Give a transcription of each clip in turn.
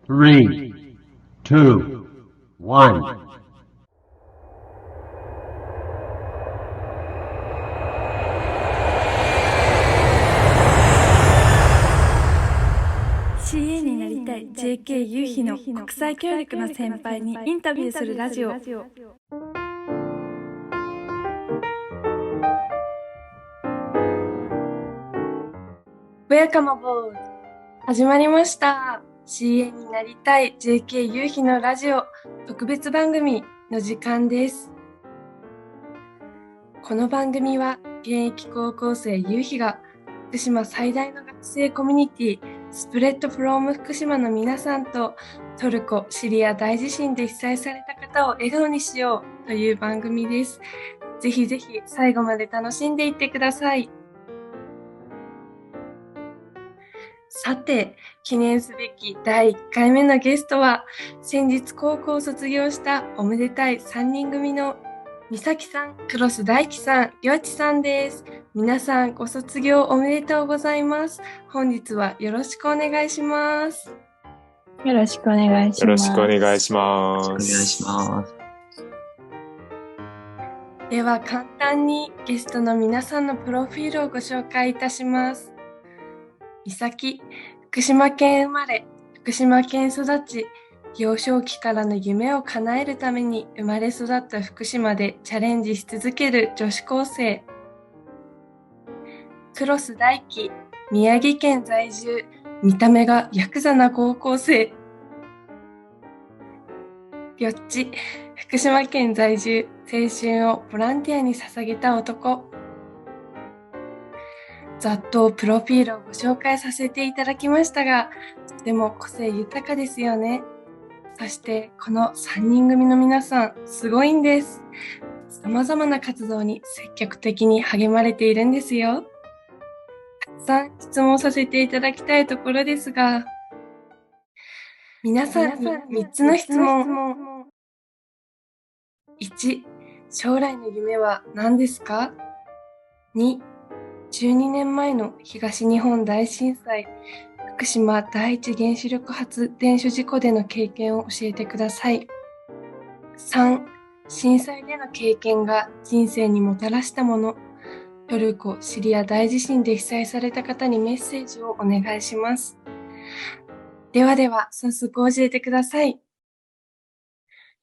Three, two, one. ？CA になりたい JK 夕日の国際協力の先輩にインタビューするラジオ。Welcome aboard! 始まりました。CA になりたい JK 夕日のラジオ特別番組の時間です。この番組は現役高校生夕日が福島最大の学生コミュニティスプレッドフローム福島の皆さんとトルコ・シリア大地震で被災された方を笑顔にしようという番組です。ぜひぜひ最後まで楽しんでいってください。さて、記念すべき第1回目のゲストは先日高校を卒業したおめでたい3人組の美咲さん、黒須大樹さん、りょうちさんです。皆さんご卒業おめでとうございます。本日はよろしくお願いします。よろしくお願いします。よろしくお願いします。お願いします。では簡単にゲストの皆さんのプロフィールをご紹介いたします。美咲、福島県生まれ、福島県育ち、幼少期からの夢を叶えるために生まれ育った福島でチャレンジし続ける女子高生。黒須大樹、宮城県在住、見た目がヤクザな高校生。りょっち、福島県在住、青春をボランティアに捧げた男。ざっとプロフィールをご紹介させていただきましたが、とても個性豊かですよね。そしてこの3人組の皆さん、すごいんです。様々な活動に積極的に励まれているんですよ。たくさん質問させていただきたいところですが、皆さんに3つの質問。1、将来の夢は何ですか？ 2、12年前の東日本大震災、福島第一原子力発電所事故での経験を教えてください。3、震災での経験が人生にもたらしたもの。トルコ・シリア大地震で被災された方にメッセージをお願いします。ではでは、早速教えてください。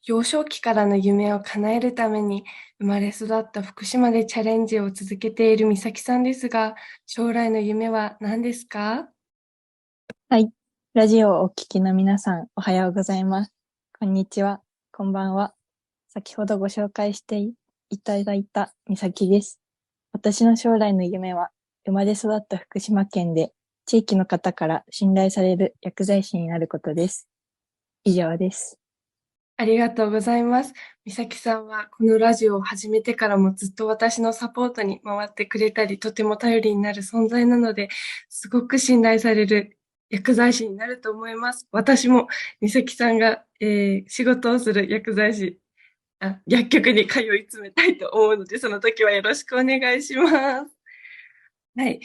幼少期からの夢を叶えるために生まれ育った福島でチャレンジを続けている美咲さんですが、将来の夢は何ですか？はい。ラジオをお聞きの皆さん、おはようございます。こんにちは。こんばんは。先ほどご紹介していただいた美咲です。私の将来の夢は、生まれ育った福島県で地域の方から信頼される薬剤師になることです。以上です。ありがとうございます。美咲さんはこのラジオを始めてからもずっと私のサポートに回ってくれたり、とても頼りになる存在なので、すごく信頼される薬剤師になると思います。私も美咲さんが、仕事をする薬剤師、薬局に通い詰めたいと思うので、その時はよろしくお願いします。はい。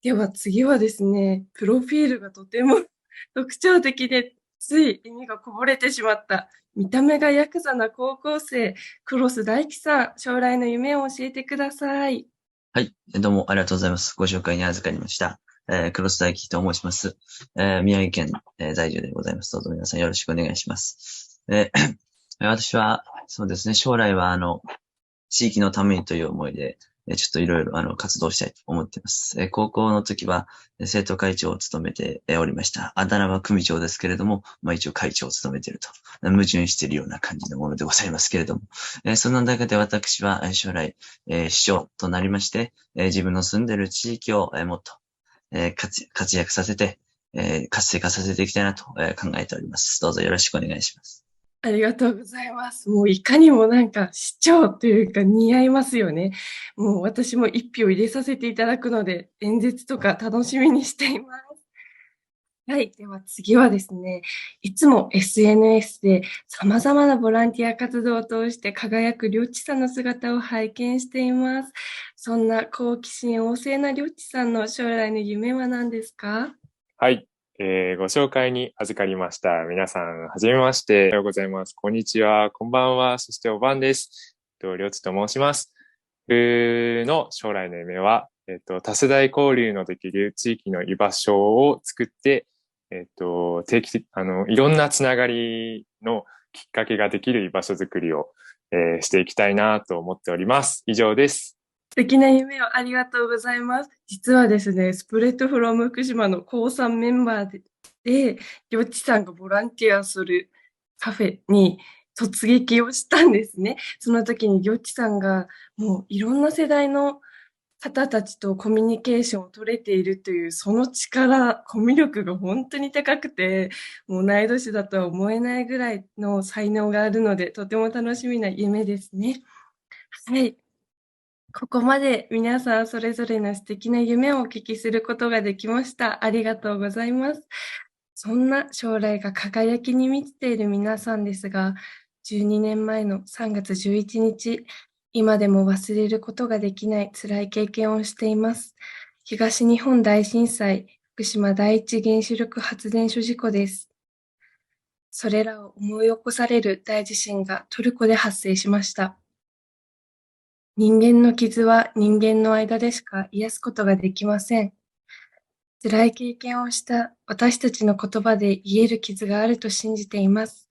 では次はですね、プロフィールがとても特徴的で、つい意味がこぼれてしまった。見た目がヤクザな高校生、黒須大樹さん、将来の夢を教えてください。はい。どうもありがとうございます。ご紹介に預かりました。黒須大樹と申します。宮城県、在住でございます。どうぞ皆さんよろしくお願いします。私は、そうですね、将来は、地域のためにという思いで、ちょっといろいろ活動したいと思っています。高校の時は生徒会長を務めておりました。あだ名は組長ですけれども、一応会長を務めていると。矛盾しているような感じのものでございますけれども。その中で私は将来、市長となりまして、自分の住んでいる地域をもっと活躍させて、活性化させていきたいなと考えております。どうぞよろしくお願いします。ありがとうございます。もういかにもなんか市長というか似合いますよね。もう私も一票入れさせていただくので、演説とか楽しみにしています。はい。では次はですね、いつも SNS で様々なボランティア活動を通して輝くりょっちさんの姿を拝見しています。そんな好奇心旺盛なりょっちさんの将来の夢は何ですか？はい。ご紹介に預かりました。皆さん、はじめまして。おはようございます。こんにちは。こんばんは。そしておばんです。りょうちと申します。僕の将来の夢は、多世代交流のできる地域の居場所を作って、定期的、いろんなつながりのきっかけができる居場所づくりを、していきたいなと思っております。以上です。素敵な夢をありがとうございます。実はですね、スプレッドフロム福島の高3メンバーで、りょっちさんがボランティアするカフェに突撃をしたんですね。その時にりょっちさんがもういろんな世代の方たちとコミュニケーションを取れているというその力、コミュ力が本当に高くて、もう同い年だとは思えないぐらいの才能があるので、とても楽しみな夢ですね。はい。ここまで皆さんそれぞれの素敵な夢をお聞きすることができました。ありがとうございます。そんな将来が輝きに満ちている皆さんですが、12年前の3月11日、今でも忘れることができない辛い経験をしています。東日本大震災、福島第一原子力発電所事故です。それらを思い起こされる大地震がトルコで発生しました。人間の傷は人間の間でしか癒すことができません。辛い経験をした私たちの言葉で癒える傷があると信じています。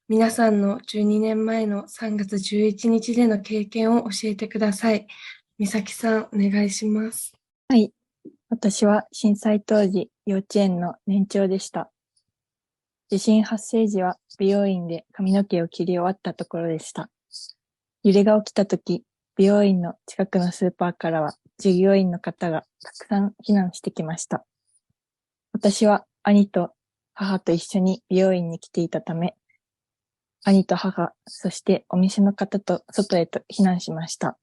皆さんの12年前の3月11日での経験を教えてください。美咲さん、お願いします。はい。私は震災当時、幼稚園の年長でした。地震発生時は美容院で髪の毛を切り終わったところでした。揺れが起きたとき、美容院の近くのスーパーからは従業員の方がたくさん避難してきました。私は兄と母と一緒に美容院に来ていたため、兄と母、そしてお店の方と外へと避難しました。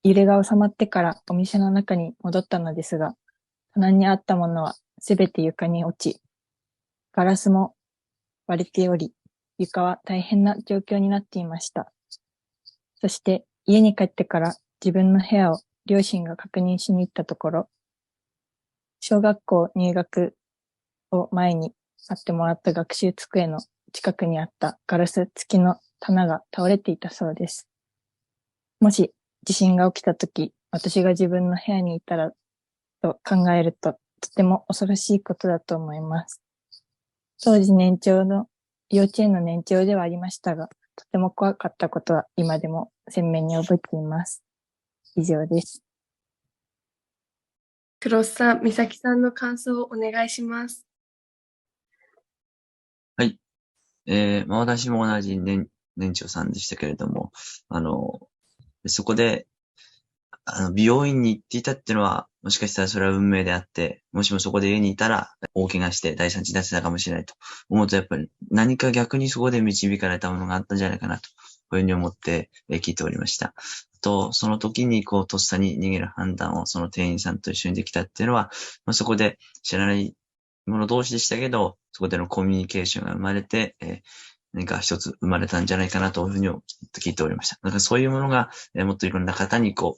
揺れが収まってからお店の中に戻ったのですが、棚にあったものはすべて床に落ち、ガラスも割れており、床は大変な状況になっていました。そして家に帰ってから自分の部屋を両親が確認しに行ったところ、小学校入学を前に買ってもらった学習机の近くにあったガラス付きの棚が倒れていたそうです。もし地震が起きたとき、私が自分の部屋にいたらと考えると、とても恐ろしいことだと思います。当時幼稚園の年長ではありましたが、とても怖かったことは今でも鮮明に覚えています。以上です。黒須さん、美咲さんの感想をお願いします。はい。私も同じ年長さんでしたけれども、そこで、美容院に行っていたっていうのは、もしかしたらそれは運命であって、もしもそこで家にいたら、大怪我して大惨事になってたかもしれないと思うと、やっぱり何か逆にそこで導かれたものがあったんじゃないかなと、こういうふうに思って聞いておりました。その時にとっさに逃げる判断をその店員さんと一緒にできたっていうのは、そこで知らない者同士でしたけど、そこでのコミュニケーションが生まれて、何か一つ生まれたんじゃないかなというふうに聞いておりました。だからそういうものが、もっといろんな方に広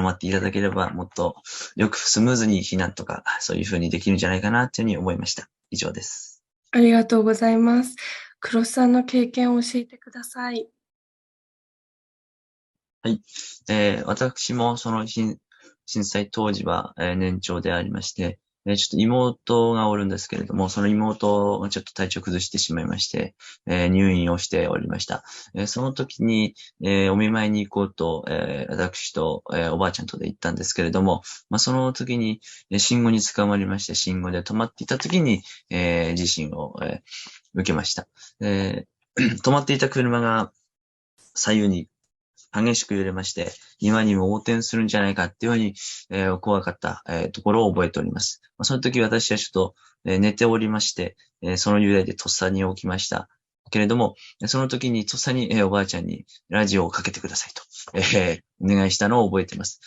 まっていただければ、もっとよくスムーズに避難とか、そういうふうにできるんじゃないかなというふうに思いました。以上です。ありがとうございます。黒須さんの経験を教えてください。はい。私もその震災当時は、年長でありまして、ちょっと妹がおるんですけれども、その妹がちょっと体調崩してしまいまして、入院をしておりました。その時に、お見舞いに行こうと、私と、おばあちゃんとで行ったんですけれども、その時に、信号に捕まりまして、信号で止まっていた時に、地震を、受けました。止まっていた車が左右に激しく揺れまして、今にも横転するんじゃないかっていうふうに、怖かった、ところを覚えております。その時私はちょっと、寝ておりまして、その揺れでとっさに起きました。けれども、その時にとっさに、おばあちゃんにラジオをかけてくださいと、お願いしたのを覚えています。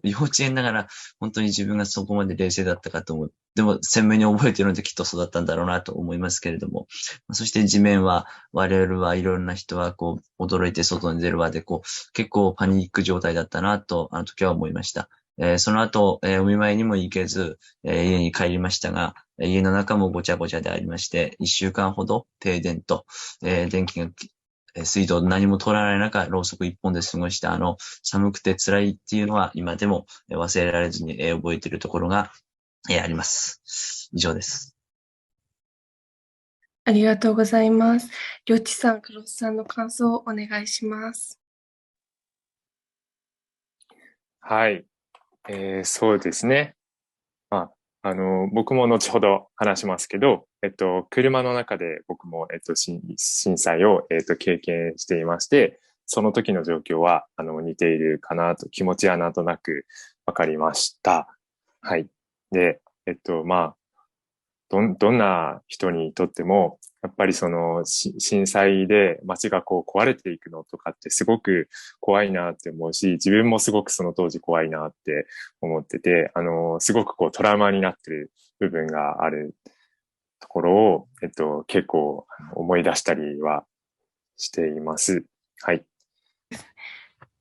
幼稚園ながら本当に自分がそこまで冷静だったかと思う。でも鮮明に覚えているのできっと育ったんだろうなと思いますけれども。そして地面は、我々はいろんな人は驚いて外に出るわで結構パニック状態だったなと、あの時は思いました。その後、お見舞いにも行けず、家に帰りましたが、家の中もごちゃごちゃでありまして、1週間ほど停電と、電気が、水道何も通らない中、ろうそく一本で過ごした寒くて辛いっていうのは今でも忘れられずに、覚えているところが、あります。以上です。ありがとうございます。りょっちさん、黒須さんの感想をお願いします。はい。そうですね。僕も後ほど話しますけど、車の中で僕も、震災を、経験していまして、その時の状況は、似ているかなと、気持ちはなんとなくわかりました。はい。で、どんな人にとっても、やっぱりその震災で街がこう壊れていくのとかってすごく怖いなって思うし、自分もすごくその当時怖いなって思ってて、すごくこうトラウマになってる部分があるところを、結構思い出したりはしています。はい。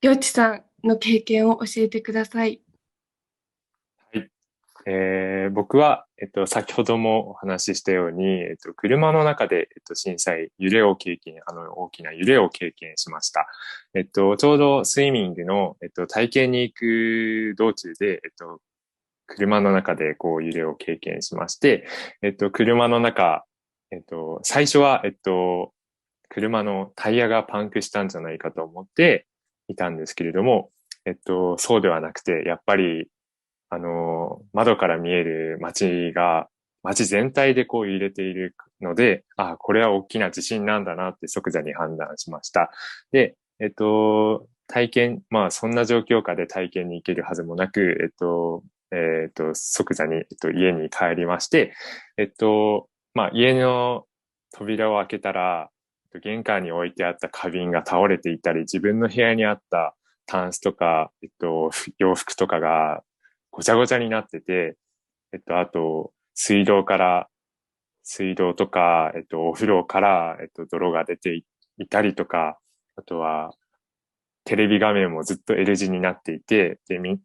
りょっちさんの経験を教えてください。はい。僕は、先ほどもお話ししたように、車の中で、震災、揺れを経験、大きな揺れを経験しました。ちょうどスイミングの、体験に行く道中で、車の中でこう揺れを経験しまして、車の中、最初は、車のタイヤがパンクしたんじゃないかと思っていたんですけれども、そうではなくて、やっぱり窓から見える街全体でこう揺れているので、これは大きな地震なんだなって即座に判断しました。で、そんな状況下で体験に行けるはずもなく、即座に、家に帰りまして、家の扉を開けたら、玄関に置いてあった花瓶が倒れていたり、自分の部屋にあったタンスとか、洋服とかがごちゃごちゃになってて、あと、水道とか、お風呂から、泥が出ていたりとか、あとは、テレビ画面もずっと L 字になっていて、で、余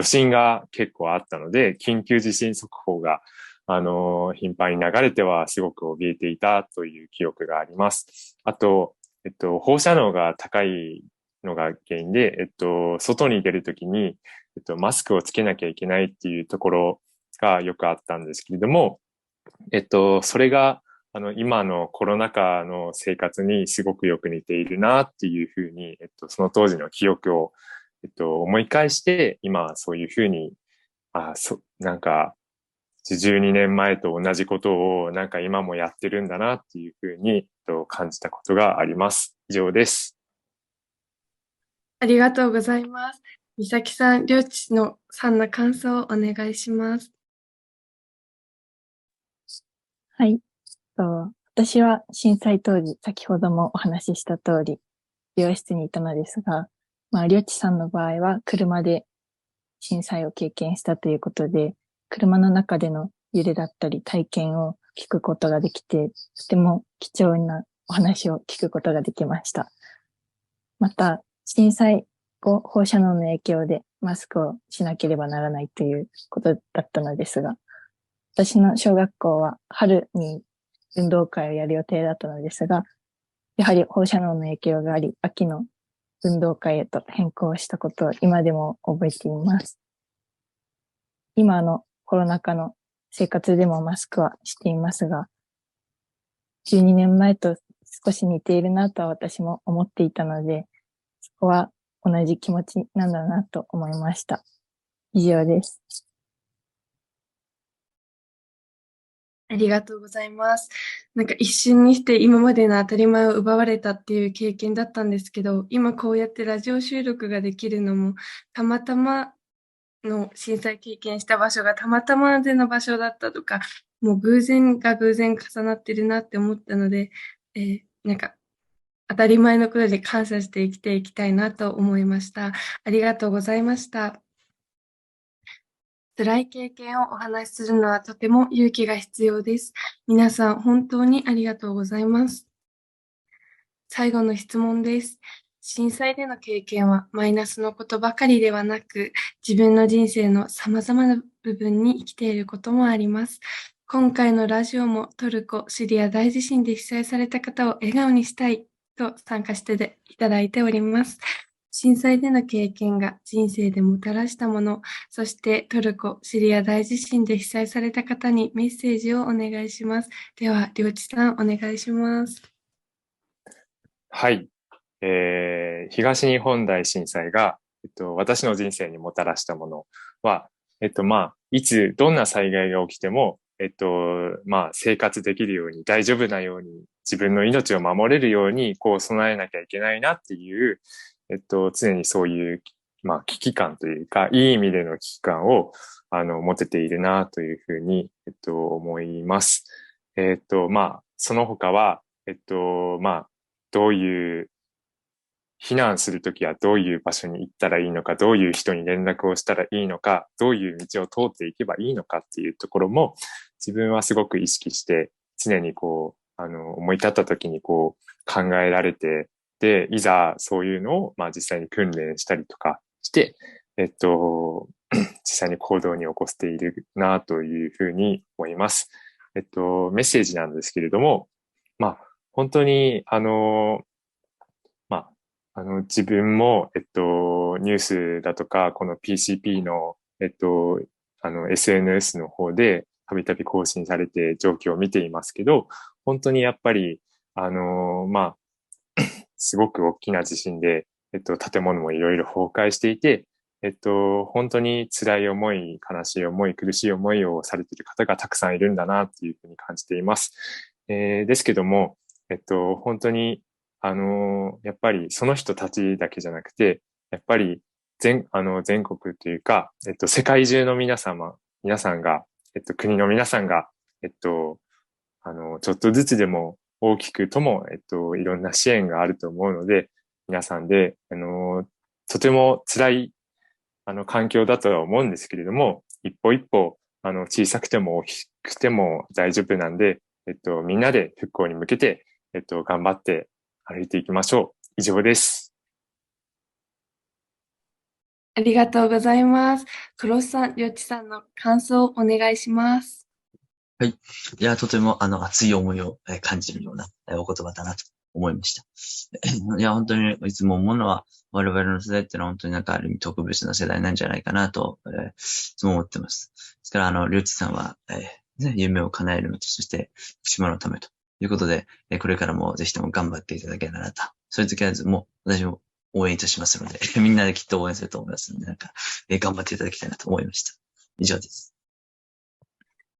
震が結構あったので、緊急地震速報が、頻繁に流れてはすごく怯えていたという記憶があります。あと、放射能が高いのが原因で、外に出るときに、マスクをつけなきゃいけないっていうところがよくあったんですけれども、それが、今のコロナ禍の生活にすごくよく似ているなっていうふうに、その当時の記憶を、思い返して、今そういうふうに、なんか、12年前と同じことをなんか今もやってるんだなっていうふうに感じたことがあります。以上です。ありがとうございます。みさきさん、りょうちさんの感想をお願いします。はい。私は震災当時、先ほどもお話しした通り、美容室にいたのですが、りょうちさんの場合は車で震災を経験したということで、車の中での揺れだったり体験を聞くことができて、とても貴重なお話を聞くことができました。また、震災後、放射能の影響でマスクをしなければならないということだったのですが、私の小学校は春に運動会をやる予定だったのですが、やはり放射能の影響があり、秋の運動会へと変更したことを今でも覚えています。今のコロナ禍の生活でもマスクはしていますが、12年前と少し似ているなとは私も思っていたので、そこは同じ気持ちなんだなと思いました。以上です。ありがとうございます。なんか一瞬にして今までの当たり前を奪われたっていう経験だったんですけど、今こうやってラジオ収録ができるのも、たまたまの震災経験した場所がたまたまでの場所だったとか、もう偶然が偶然重なってるなって思ったので、なんか当たり前のことで感謝して生きていきたいなと思いました。ありがとうございました。辛い経験をお話しするのはとても勇気が必要です。皆さん本当にありがとうございます。最後の質問です。震災での経験はマイナスのことばかりではなく、自分の人生の様々な部分に生きていることもあります。今回のラジオもトルコ、シリア大地震で被災された方を笑顔にしたいと参加していただいております。震災での経験が人生でもたらしたもの、そしてトルコ、シリア大地震で被災された方にメッセージをお願いします。では、りょうちさんお願いします。はい。東日本大震災が、私の人生にもたらしたものは、いつ、どんな災害が起きても、生活できるように、大丈夫なように、自分の命を守れるように、備えなきゃいけないなっていう、常にそういう、危機感というか、いい意味での危機感を、持てているなというふうに、思います。その他は、どういう避難するときはどういう場所に行ったらいいのか、どういう人に連絡をしたらいいのか、どういう道を通っていけばいいのかっていうところも自分はすごく意識して常に思い立ったときに考えられて、で、いざそういうのを実際に訓練したりとかして、実際に行動に起こしているなというふうに思います。メッセージなんですけれども、本当に、自分も、ニュースだとか、この PCP の、SNS の方で、たびたび更新されて状況を見ていますけど、本当にやっぱり、すごく大きな地震で、建物もいろいろ崩壊していて、本当に辛い思い、悲しい思い、苦しい思いをされている方がたくさんいるんだなっていうふうに感じています。ですけども、本当に、やっぱりその人たちだけじゃなくて、やっぱり全国というか、世界中の皆さんが、国の皆さんが、ちょっとずつでも大きくとも、いろんな支援があると思うので、皆さんで、とても辛い、環境だとは思うんですけれども、一歩一歩、小さくても大きくても大丈夫なんで、みんなで復興に向けて、頑張って歩いていきましょう。以上です。ありがとうございます。黒須さん、りょうちさんの感想をお願いします。はい。いや、とても、熱い思いを感じるようなお言葉だなと思いました。いや、本当にいつも思うのは、我々の世代ってのは本当にある意味特別な世代なんじゃないかなと、いつも思ってます。ですから、りょうちさんは、夢を叶えるのと、そして、島のためということで、これからもぜひとも頑張っていただけたらなと。そういう時は、もう、私も応援いたしますので、みんなできっと応援すると思いますので、頑張っていただきたいなと思いました。以上です。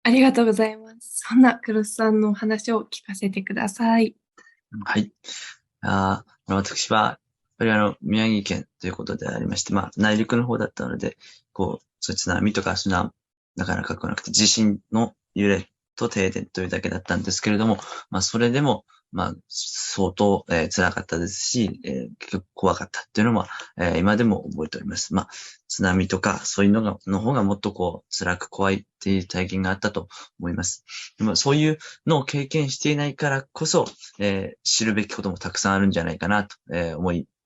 ありがとうございます。そんな黒須さんのお話を聞かせてください。はい。私は、やっぱり宮城県ということでありまして、内陸の方だったので、そういう津波とか、そんな、なかなか来なくて、地震の揺れと停電というだけだったんですけれども、それでも、相当、辛かったですし、結局怖かったっていうのは、今でも覚えております。津波とか、そういうの方がもっと辛く怖いっていう体験があったと思います。でもそういうのを経験していないからこそ、知るべきこともたくさんあるんじゃないかなと、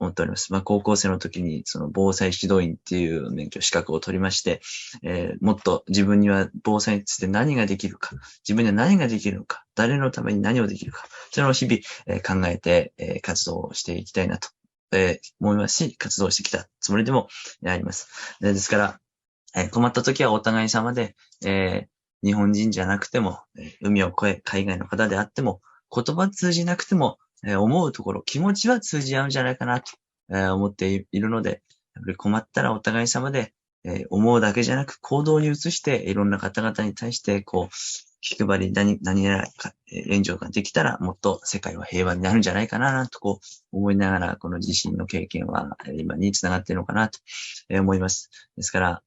思っております。高校生の時に、その防災指導員っていう資格を取りまして、もっと自分には防災について何ができるか、自分には何ができるのか、誰のために何をできるか、それを日々、考えて、活動をしていきたいなと、思いますし、活動してきたつもりでもあります。ですから、困った時はお互い様で、日本人じゃなくても、海を越え、海外の方であっても、言葉通じなくても、思うところ、気持ちは通じ合うんじゃないかなと、思っているので、やっぱり困ったらお互い様で、思うだけじゃなく行動に移して、いろんな方々に対して、気配り、何やらか、援助ができたら、もっと世界は平和になるんじゃないかな、と思いながら、この地震の経験は、今につながっているのかな、と思います。ですから、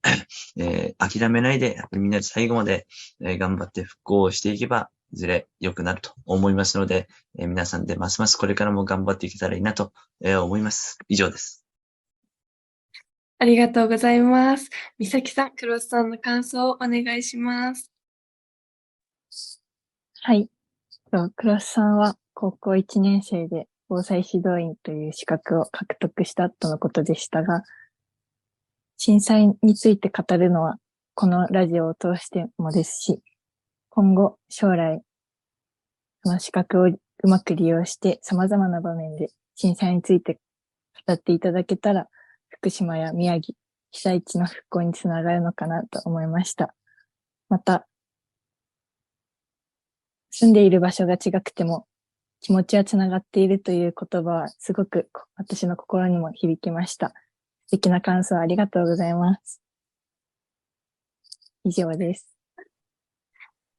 諦めないで、やっぱりみんなで最後まで、頑張って復興をしていけば、いずれ良くなると思いますので、皆さんでますますこれからも頑張っていけたらいいなと、思います。以上です。ありがとうございます。美咲さん、黒須さんの感想をお願いします。はい。黒須さんは高校1年生で防災指導員という資格を獲得したとのことでしたが、震災について語るのはこのラジオを通してもですし、今後将来その資格をうまく利用して様々な場面で震災について語っていただけたら、福島や宮城、被災地の復興につながるのかなと思いました。また、住んでいる場所が違くても気持ちはつながっているという言葉はすごく私の心にも響きました。素敵な感想ありがとうございます。以上です。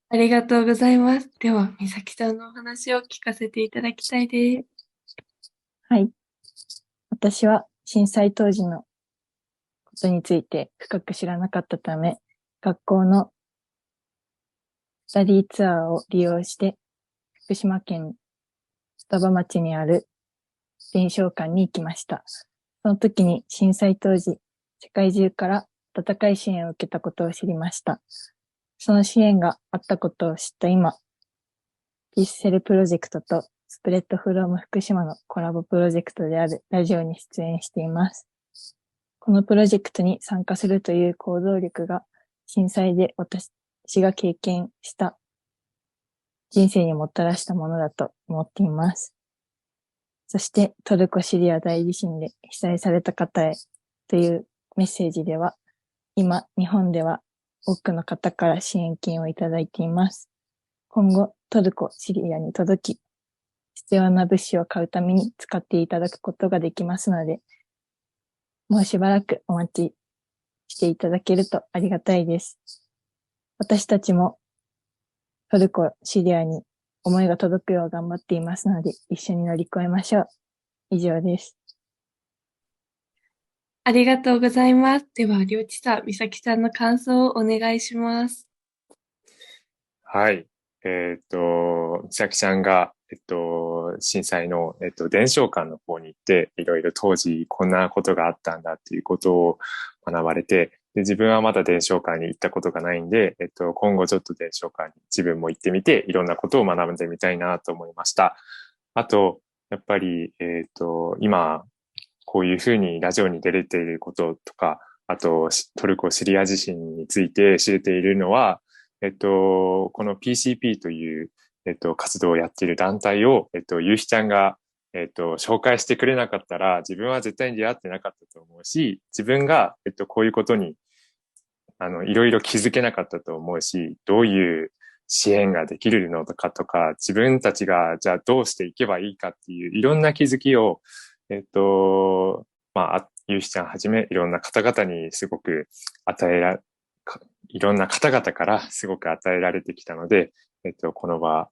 ありがとうございます。では、美咲さんのお話を聞かせていただきたいです。はい。私は震災当時のことについて深く知らなかったため、学校のスタディツアーを利用して、福島県双葉町にある伝承館に行きました。その時に震災当時、世界中から温かい支援を受けたことを知りました。その支援があったことを知った今、ピースセルプロジェクトとスプレッドフローム福島のコラボプロジェクトであるラジオに出演しています。このプロジェクトに参加するという行動力が震災で私が経験した人生にもたらしたものだと思っています。そしてトルコ・シリア大地震で被災された方へというメッセージでは、今日本では多くの方から支援金をいただいています。今後トルコ・シリアに届き、必要な物資を買うために使っていただくことができますので、もうしばらくお待ちしていただけるとありがたいです。私たちもトルコ、シリアに思いが届くよう頑張っていますので、一緒に乗り越えましょう。以上です。ありがとうございます。では、りょうちさん、美咲さんの感想をお願いします。はい。美咲ちゃんが、震災の、伝承館の方に行って、いろいろ当時こんなことがあったんだっていうことを学ばれて、で、自分はまだ伝承館に行ったことがないんで、今後ちょっと伝承館に自分も行ってみて、いろんなことを学んでみたいなと思いました。あと、やっぱり、今、こういうふうにラジオに出れていることとか、あと、トルコ・シリア地震について知れているのは、この PCP という、活動をやっている団体を、ゆうひちゃんが、紹介してくれなかったら、自分は絶対に出会ってなかったと思うし、自分が、こういうことに、いろいろ気づけなかったと思うし、どういう支援ができるのとか、自分たちが、じゃあどうしていけばいいかっていう、いろんな気づきを、ゆうひちゃんはじめ、いろんな方々にすごくいろんな方々からすごく与えられてきたので、この場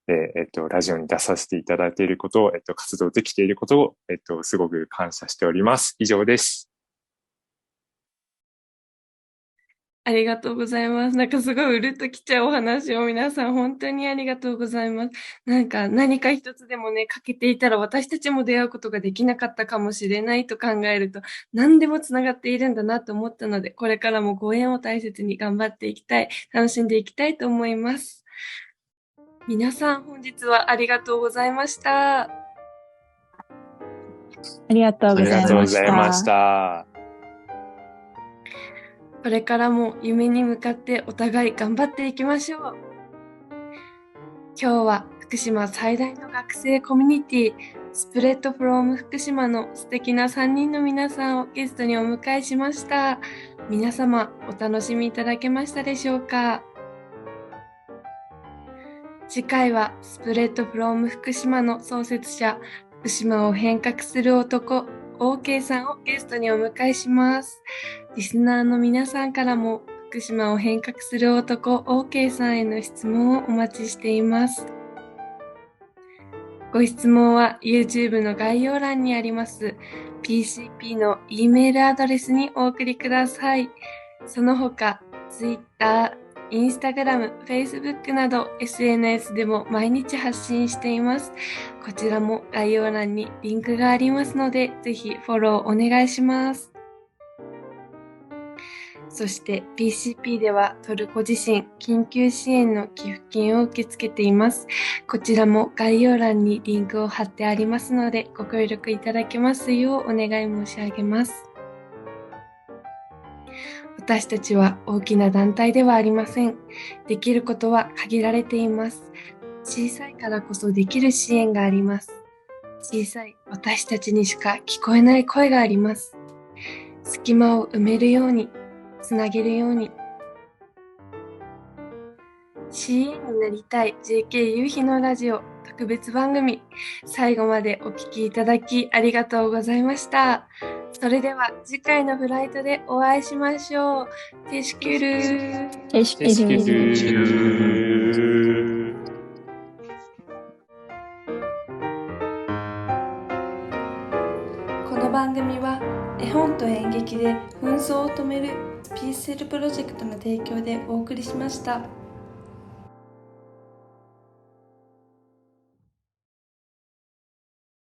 で、ラジオに出させていただいていることを、活動できていることを、すごく感謝しております。以上です。ありがとうございます。なんかすごいうるっときちゃうお話を皆さん本当にありがとうございます。なんか何か一つでもね、欠けていたら私たちも出会うことができなかったかもしれないと考えると、何でもつながっているんだなと思ったので、これからもご縁を大切に頑張っていきたい、楽しんでいきたいと思います。皆さん本日はありがとうございました。ありがとうございました。ありがとうございました。これからも夢に向かってお互い頑張っていきましょう。今日は福島最大の学生コミュニティスプレッドフローム福島の素敵な3人の皆さんをゲストにお迎えしました。皆様お楽しみいただけましたでしょうか？次回はスプレッドフローム福島の創設者、福島を変革する男、OK さんをゲストにお迎えします。リスナーの皆さんからも福島を変革する男、OK さんへの質問をお待ちしています。ご質問は YouTube の概要欄にあります PCP の E メールアドレスにお送りください。その他、Twitter、Instagram、Facebook など SNS でも毎日発信しています。こちらも概要欄にリンクがありますので、ぜひフォローお願いします。そして PCP ではトルコ地震緊急支援の寄付金を受け付けています。こちらも概要欄にリンクを貼ってありますので、ご協力いただけますようお願い申し上げます。私たちは大きな団体ではありません。できることは限られています。小さいからこそできる支援があります。小さい私たちにしか聞こえない声があります。隙間を埋めるように、つなげるように。CA になりたい JK 夕日のラジオ特別番組、最後までお聞きいただきありがとうございました。それでは次回のフライトでお会いしましょう。テシュキュルー。テシュケルー。この番組は絵本と演劇で紛争を止めるピースセルプロジェクトの提供でお送りしました。